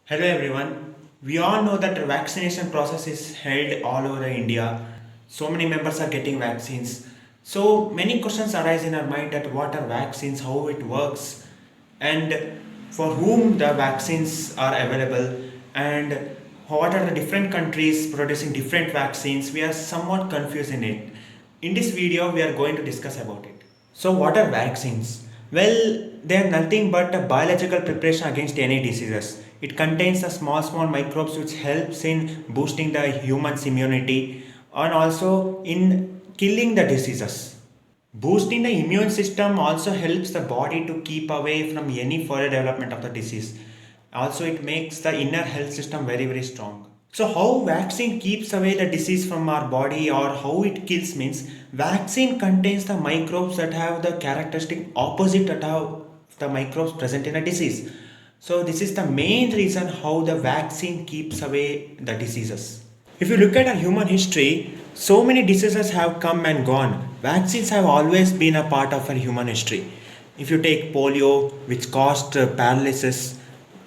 Hello everyone. We all know that the vaccination process is held all over India. So many members are getting vaccines. So many questions arise in our mind that what are vaccines, how it works, and for whom the vaccines are available, and what are the different countries producing different vaccines. We are somewhat confused in it. In this video, we are going to discuss about it. So, what are vaccines? Well, they are nothing but a biological preparation against any diseases. It contains a small microbes which helps in boosting the human's immunity and also in killing the diseases. Boosting the immune system also helps the body to keep away from any further development of the disease. Also, it makes the inner health system very strong. So, how vaccine keeps away the disease from our body or how it kills means vaccine contains the microbes that have the characteristic opposite that have the microbes present in a disease. So, this is the main reason how the vaccine keeps away the diseases. If you look at our human history, so many diseases have come and gone. Vaccines have always been a part of our human history. If you take polio, which caused paralysis,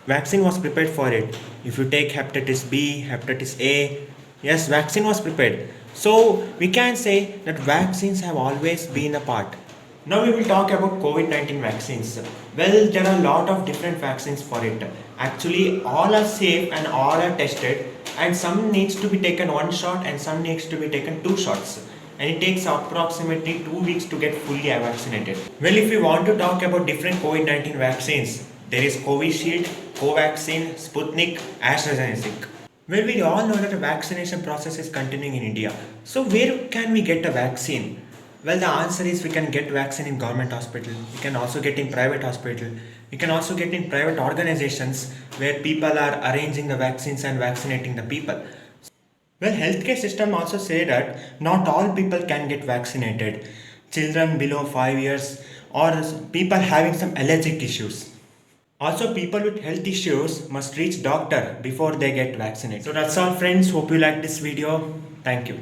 vaccine was prepared for it. If you take hepatitis B, hepatitis A, yes, vaccine was prepared. So we can say that vaccines have always been a part. Now we will talk about COVID-19 vaccines. Well, there are a lot of different vaccines for it. Actually, all are safe and all are tested, and some needs to be taken one shot and some needs to be taken two shots. And it takes approximately 2 weeks to get fully vaccinated. Well, if we want to talk about different COVID-19 vaccines, there is Covishield, Covaxin, Sputnik, AstraZeneca. Well, we all know that the vaccination process is continuing in India. So, where can we get a vaccine? Well, the answer is we can get vaccine in government hospital. We can also get in private hospital. We can also get in private organizations where people are arranging the vaccines and vaccinating the people. Well, healthcare system also say that not all people can get vaccinated. Children below 5 years or people having some allergic issues. Also, people with health issues must reach doctor before they get vaccinated. So that's all friends. Hope you like this video. Thank you.